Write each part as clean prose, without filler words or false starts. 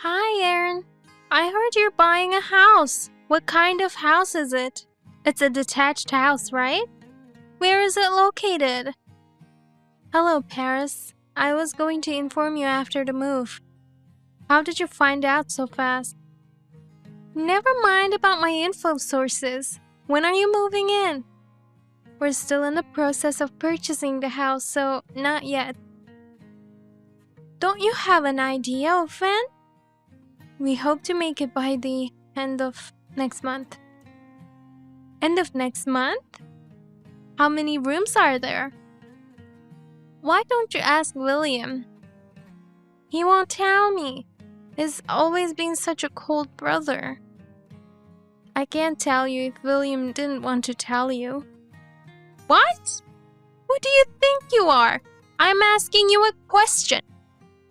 Hi, Aaron. I heard you're buying a house. What kind of house is it? It's a detached house, right? Where is it located? Hello, Paris. I was going to inform you after the move. How did you find out so fast? Never mind about my info sources. When are you moving in? We're still in the process of purchasing the house, so not yet. Don't you have an idea of when? We hope to make it by the end of next month. End of next month? How many rooms are there? Why don't you ask William? He won't tell me. He's always been such a cold brother. I can't tell you if William didn't want to tell you. What? Who do you think you are? I'm asking you a question.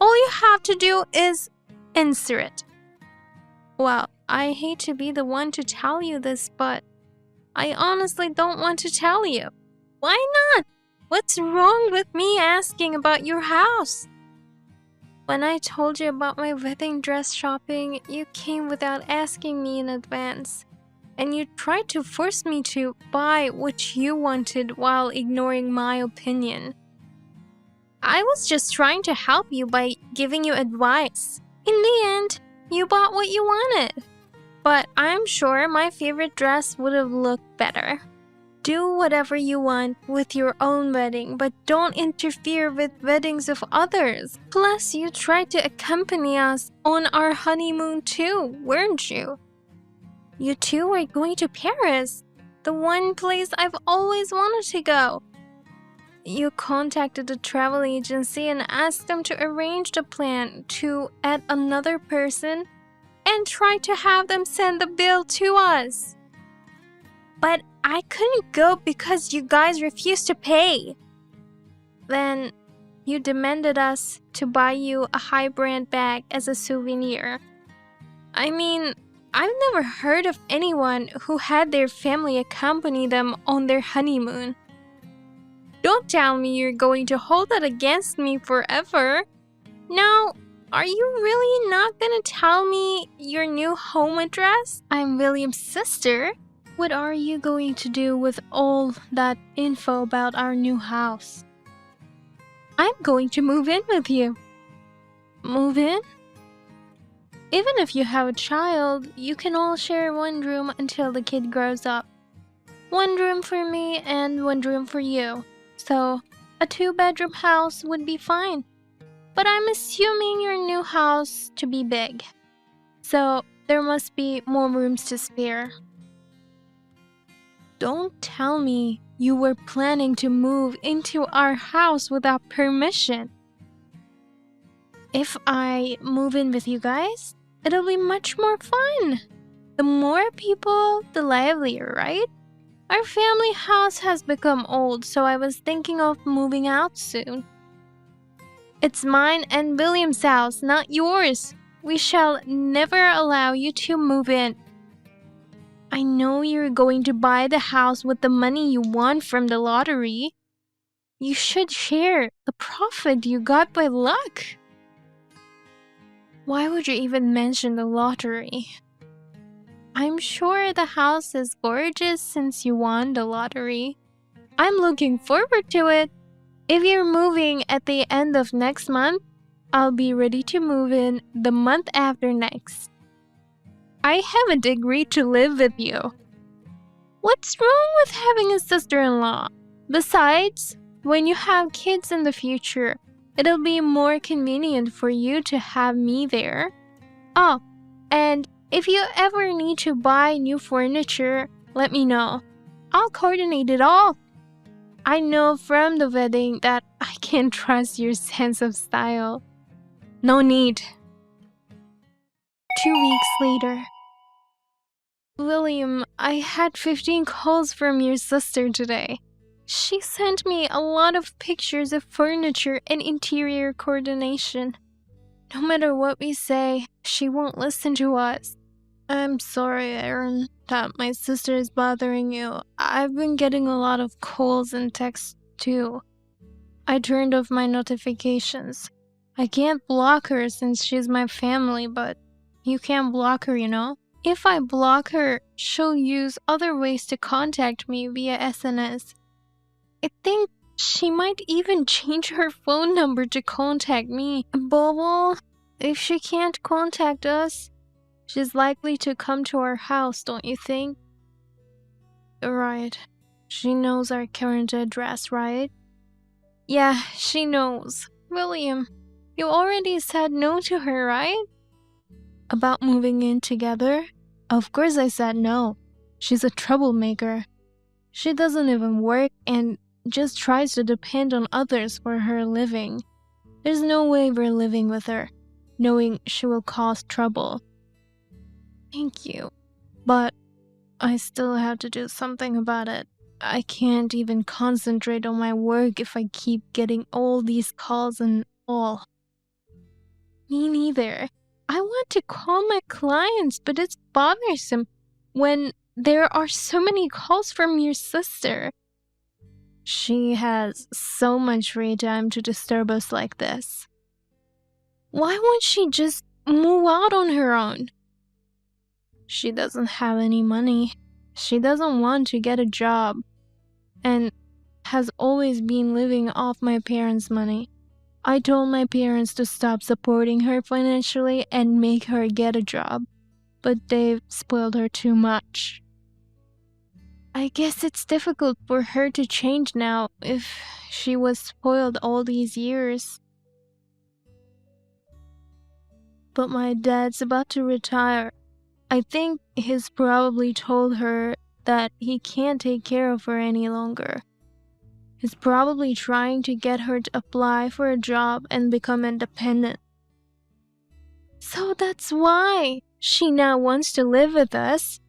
All you have to do is answer it. Well, I hate to be the one to tell you this, but I honestly don't want to tell you. Why not? What's wrong with me asking about your house? When I told you about my wedding dress shopping, you came without asking me in advance. And you tried to force me to buy what you wanted while ignoring my opinion. I was just trying to help you by giving you advice. In the end, you bought what you wanted. But I'm sure my favorite dress would have looked better. Do whatever you want with your own wedding, but don't interfere with weddings of others. Plus, you tried to accompany us on our honeymoon too, weren't you? You two were going to Paris, the one place I've always wanted to go. You contacted the travel agency and asked them to arrange the plan to add another person and tried to have them send the bill to us. But I couldn't go because you guys refused to pay. Then you demanded us to buy you a high-brand bag as a souvenir. I mean, I've never heard of anyone who had their family accompany them on their honeymoon. Don't tell me you're going to hold that against me forever. Now, are you really not gonna tell me your new home address? I'm William's sister. What are you going to do with all that info about our new house? I'm going to move in with you. Move in? Even if you have a child, you can all share one room until the kid grows up. One room for me and one room for you. So, a 2-bedroom house would be fine. But I'm assuming your new house to be big. So, there must be more rooms to spare. Don't tell me you were planning to move into our house without permission. If I move in with you guys, it'll be much more fun. The more people, the livelier, right? Our family house has become old, so I was thinking of moving out soon. It's mine and William's house, not yours. We shall never allow you to move in. I know you're going to buy the house with the money you won from the lottery. You should share the profit you got by luck. Why would you even mention the lottery? I'm sure the house is gorgeous since you won the lottery. I'm looking forward to it. If you're moving at the end of next month, I'll be ready to move in the month after next. I haven't agreed to live with you. What's wrong with having a sister-in-law? Besides, when you have kids in the future, it'll be more convenient for you to have me there. Oh, and if you ever need to buy new furniture, let me know. I'll coordinate it all. I know from the wedding that I can trust your sense of style. No need. 2 weeks later. William, I had 15 calls from your sister today. She sent me a lot of pictures of furniture and interior coordination. No matter what we say, she won't listen to us. I'm sorry, Aaron, that my sister is bothering you. I've been getting a lot of calls and texts too. I turned off my notifications. I can't block her since she's my family, but you can't block her, you know? If I block her, she'll use other ways to contact me via SNS. I think she might even change her phone number to contact me. Bobo, if she can't contact us, she's likely to come to our house, don't you think? Right. She knows our current address, right? Yeah, she knows. William, you already said no to her, right? About moving in together? Of course I said no. She's a troublemaker. She doesn't even work and just tries to depend on others for her living. There's no way we're living with her, knowing she will cause trouble. Thank you. But I still have to do something about it. I can't even concentrate on my work if I keep getting all these calls and all. Me neither. I want to call my clients, but it's bothersome when there are so many calls from your sister. She has so much free time to disturb us like this. Why won't she just move out on her own? She doesn't have any money. She doesn't want to get a job and has always been living off my parents' money. I told my parents to stop supporting her financially and make her get a job, but they've spoiled her too much. I guess it's difficult for her to change now if she was spoiled all these years. But my dad's about to retire. I think he's probably told her that he can't take care of her any longer. He's probably trying to get her to apply for a job and become independent. So that's why she now wants to live with us.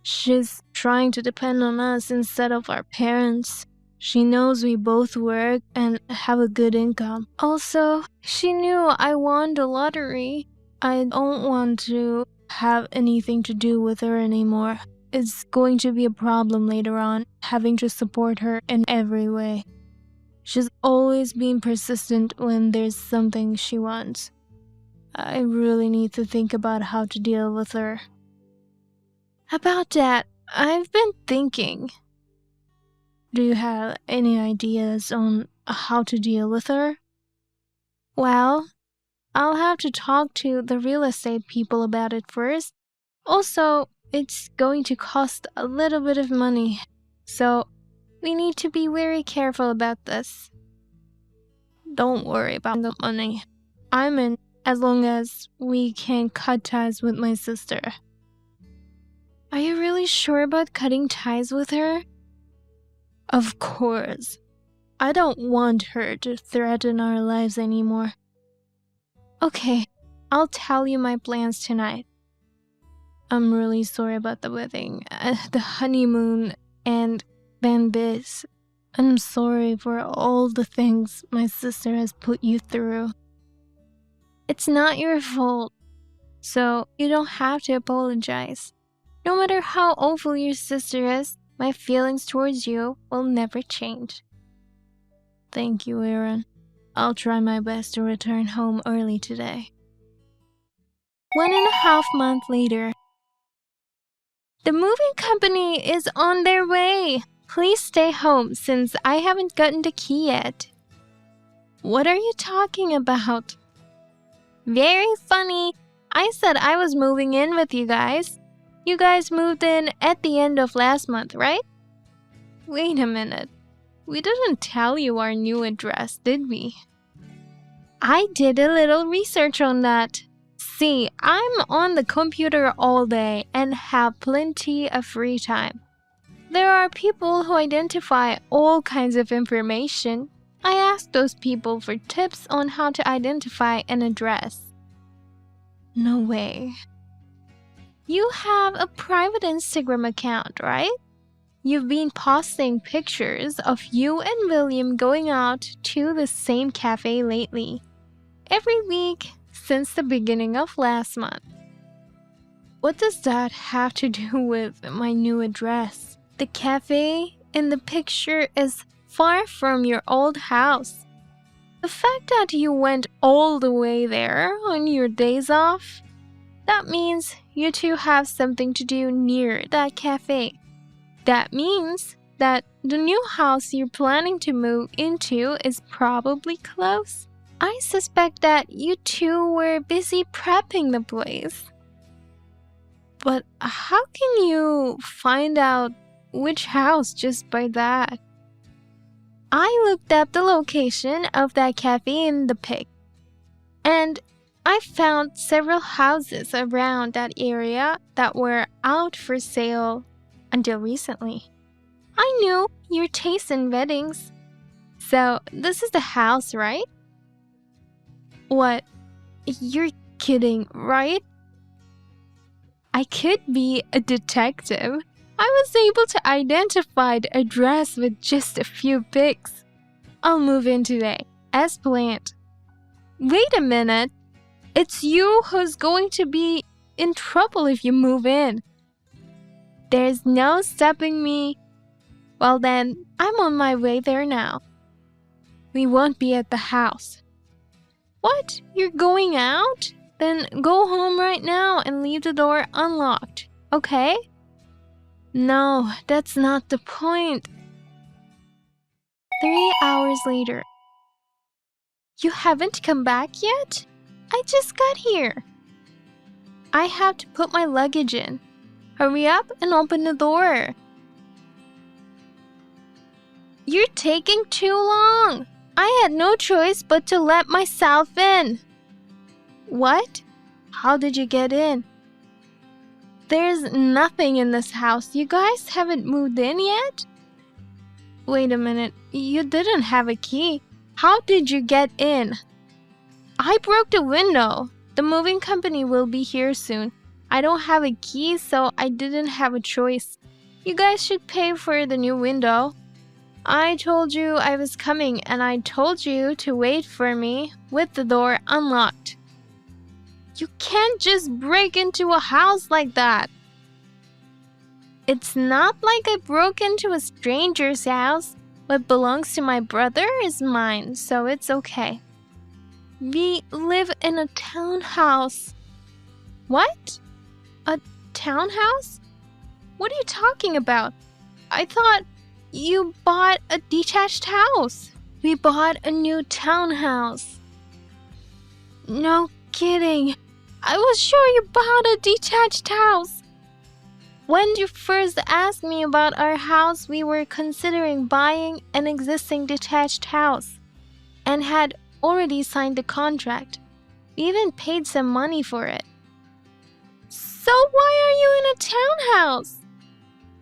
She's trying to depend on us instead of our parents. She knows we both work and have a good income. Also, she knew I won the lottery. I don't want to have anything to do with her anymore. It's going to be a problem later on, having to support her in every way. She's always been persistent when there's something she wants. I really need to think about how to deal with her. About that, I've been thinking. Do you have any ideas on how to deal with her? Well, I'll have to talk to the real estate people about it first. Also, it's going to cost a little bit of money, so we need to be very careful about this. Don't worry about the money. I'm in as long as we can cut ties with my sister. Are you really sure about cutting ties with her? Of course. I don't want her to threaten our lives anymore. Okay, I'll tell you my plans tonight. I'm really sorry about the wedding, the honeymoon, and then this. I'm sorry for all the things my sister has put you through. It's not your fault, so you don't have to apologize. No matter how awful your sister is, my feelings towards you will never change. Thank you, Aaron. I'll try my best to return home early today. 1.5 months later. The moving company is on their way. Please stay home since I haven't gotten the key yet. What are you talking about? Very funny. I said I was moving in with you guys. You guys moved in at the end of last month, right? Wait a minute. We didn't tell you our new address, did we? I did a little research on that. See, I'm on the computer all day and have plenty of free time. There are people who identify all kinds of information. I asked those people for tips on how to identify an address. No way. You have a private Instagram account, right? You've been posting pictures of you and William going out to the same cafe lately. Every week since the beginning of last month. What does that have to do with my new address? The cafe in the picture is far from your old house. The fact that you went all the way there on your days off, that means you two have something to do near that cafe. That means that the new house you're planning to move into is probably close. I suspect that you two were busy prepping the place. But how can you find out which house just by that? I looked up the location of that cafe in the pic, and I found several houses around that area that were out for sale until recently. I knew your taste in weddings. So, this is the house, right? What? You're kidding, right? I could be a detective. I was able to identify the address with just a few pics. I'll move in today, as planned. Wait a minute. It's you who's going to be in trouble if you move in. There's no stopping me. Well then, I'm on my way there now. We won't be at the house. What? You're going out? Then go home right now and leave the door unlocked, okay? No, that's not the point. 3 hours later. You haven't come back yet? I just got here. I have to put my luggage in. Hurry up and open the door. You're taking too long. I had no choice but to let myself in. What? How did you get in? There's nothing in this house. You guys haven't moved in yet? Wait a minute. You didn't have a key. How did you get in? I broke the window. The moving company will be here soon. I don't have a key, so I didn't have a choice. You guys should pay for the new window. I told you I was coming, and I told you to wait for me with the door unlocked. You can't just break into a house like that. It's not like I broke into a stranger's house. What belongs to my brother is mine, so it's okay. We live in a townhouse. What? A townhouse? What are you talking about? I thought you bought a detached house. We bought a new townhouse. No kidding. I was sure you bought a detached house. When you first asked me about our house, we were considering buying an existing detached house and had already signed the contract. We even paid some money for it. So why are you in a townhouse?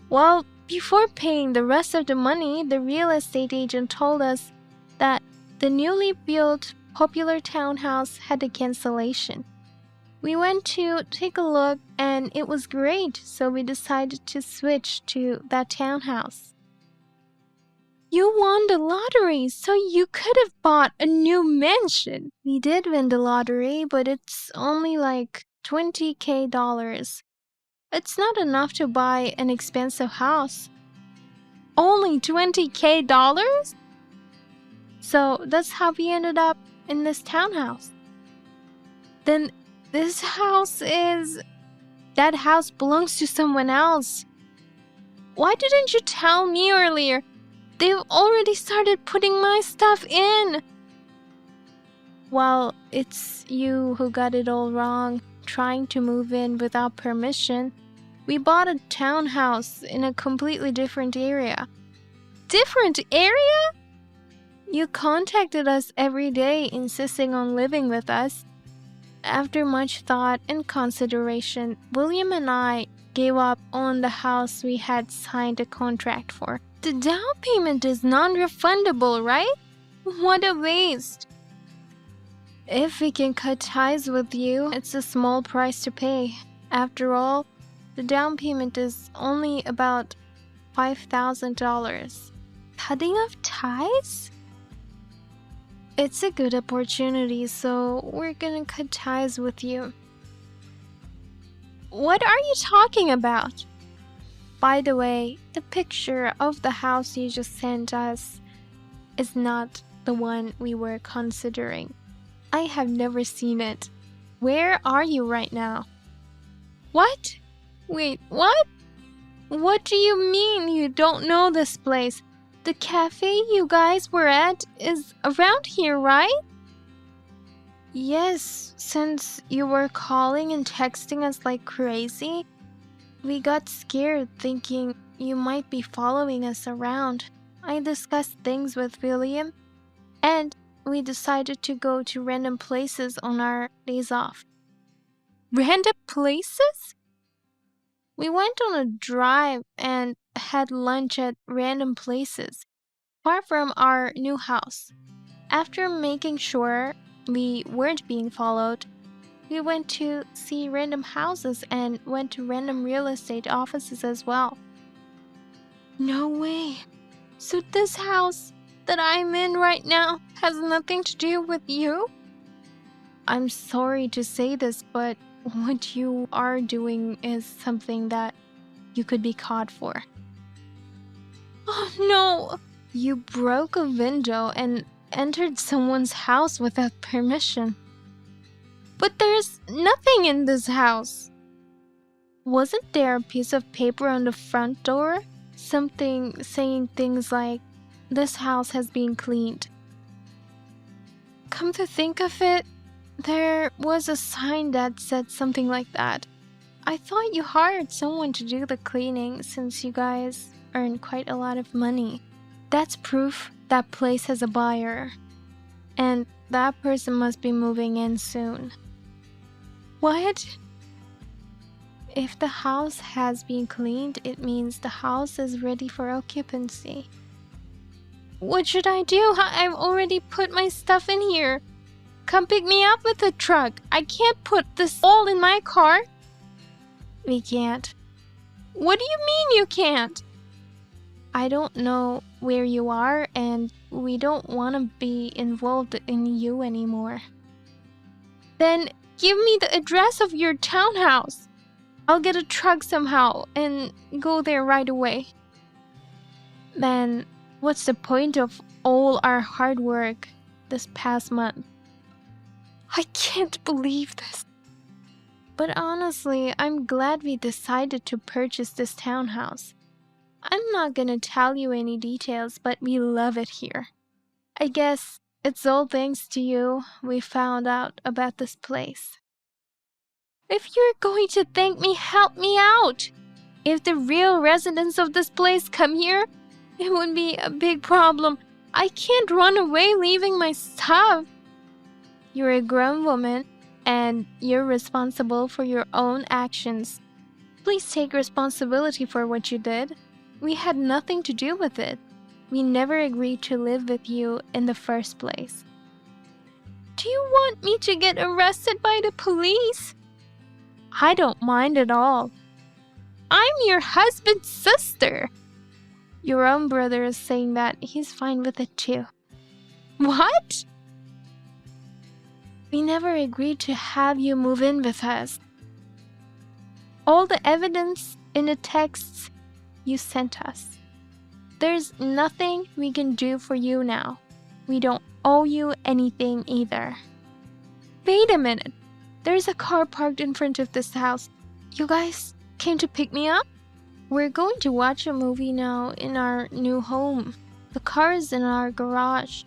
Well, before paying the rest of the money, the real estate agent told us that the newly built popular townhouse had a cancellation. We went to take a look and it was great, so we decided to switch to that townhouse. You won the lottery, so you could have bought a new mansion. We did win the lottery, but it's only like $20,000. It's not enough to buy an expensive house. Only $20,000? So that's how we ended up in this townhouse. Then this house is... That house belongs to someone else. Why didn't you tell me earlier? They've already started putting my stuff in. Well, it's you who got it all wrong, trying to move in without permission. We bought a townhouse in a completely different area. Different area? You contacted us every day, insisting on living with us. After much thought and consideration, William and I gave up on the house we had signed a contract for. The down payment is non-refundable, right? What a waste. If we can cut ties with you, it's a small price to pay. After all, the down payment is only about $5,000. Cutting off ties? It's a good opportunity, so we're gonna cut ties with you. What are you talking about? By the way, the picture of the house you just sent us is not the one we were considering. I have never seen it. Where are you right now? What? Wait, what? What do you mean you don't know this place? The cafe you guys were at is around here, right? Yes, since you were calling and texting us like crazy, we got scared thinking you might be following us around. I discussed things with William, and we decided to go to random places on our days off. Random places? We went on a drive and had lunch at random places, far from our new house. After making sure we weren't being followed, we went to see random houses and went to random real estate offices as well. No way. So this house that I'm in right now has nothing to do with you? I'm sorry to say this, but what you are doing is something that you could be caught for. Oh no! You broke a window and entered someone's house without permission. But there's nothing in this house. Wasn't there a piece of paper on the front door? Something saying things like, "This house has been cleaned." Come to think of it, there was a sign that said something like that. I thought you hired someone to do the cleaning since you guys earn quite a lot of money. That's proof that place has a buyer. And that person must be moving in soon. What? If the house has been cleaned, it means the house is ready for occupancy. What should I do? I've already put my stuff in here. Come pick me up with the truck. I can't put this all in my car. We can't. What do you mean you can't? I don't know where you are, and we don't want to be involved in you anymore. Then give me the address of your townhouse. I'll get a truck somehow and go there right away. Then what's the point of all our hard work this past month? I can't believe this. But honestly, I'm glad we decided to purchase this townhouse. I'm not gonna tell you any details, but we love it here. I guess it's all thanks to you we found out about this place. If you're going to thank me, help me out. If the real residents of this place come here, it would be a big problem. I can't run away leaving my stuff. You're a grown woman, and you're responsible for your own actions. Please take responsibility for what you did. We had nothing to do with it. We never agreed to live with you in the first place. Do you want me to get arrested by the police? I don't mind at all. I'm your husband's sister. Your own brother is saying that he's fine with it too. What? We never agreed to have you move in with us. All the evidence in the texts you sent us. There's nothing we can do for you now. We don't owe you anything either. Wait a minute. There's a car parked in front of this house. You guys came to pick me up? We're going to watch a movie now in our new home. The car is in our garage.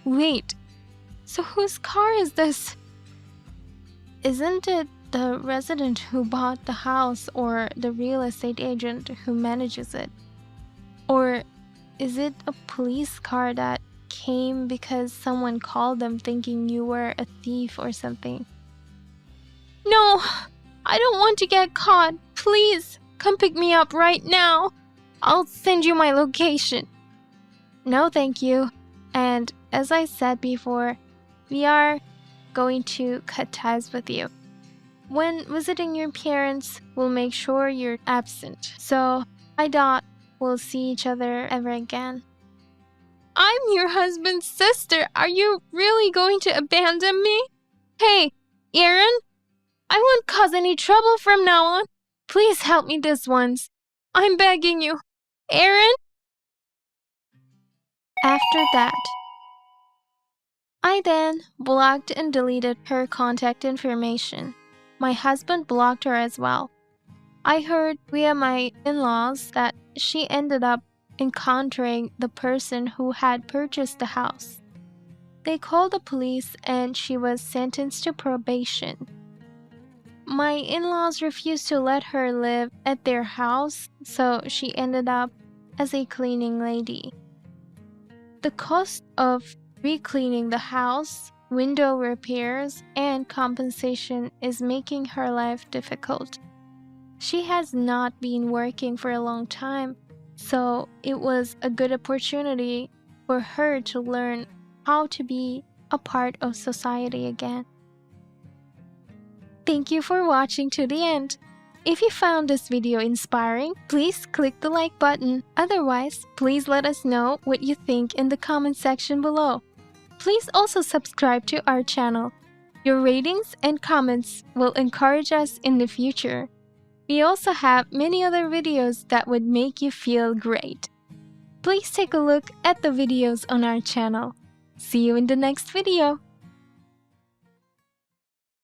Wait, so whose car is this? Isn't it the resident who bought the house or the real estate agent who manages it? Or is it a police car that came because someone called them thinking you were a thief or something? No, I don't want to get caught. Please, come pick me up right now. I'll send you my location. No, thank you. And as I said before, we are going to cut ties with you. When visiting your parents, we'll make sure you're absent. So I doubt we'll see each other ever again. I'm your husband's sister. Are you really going to abandon me? Hey, Aaron, I won't cause any trouble from now on. Please help me this once. I'm begging you. Aaron? After that, I then blocked and deleted her contact information. My husband blocked her as well. I heard via my in-laws that she ended up encountering the person who had purchased the house. They called the police and she was sentenced to probation. My in-laws refused to let her live at their house, so she ended up as a cleaning lady. The cost of re-cleaning the house, window repairs, and compensation is making her life difficult. She has not been working for a long time, so it was a good opportunity for her to learn how to be a part of society again. Thank you for watching to the end. If you found this video inspiring, please click the like button. Otherwise, please let us know what you think in the comment section below. Please also subscribe to our channel. Your ratings and comments will encourage us in the future. We also have many other videos that would make you feel great. Please take a look at the videos on our channel. See you in the next video.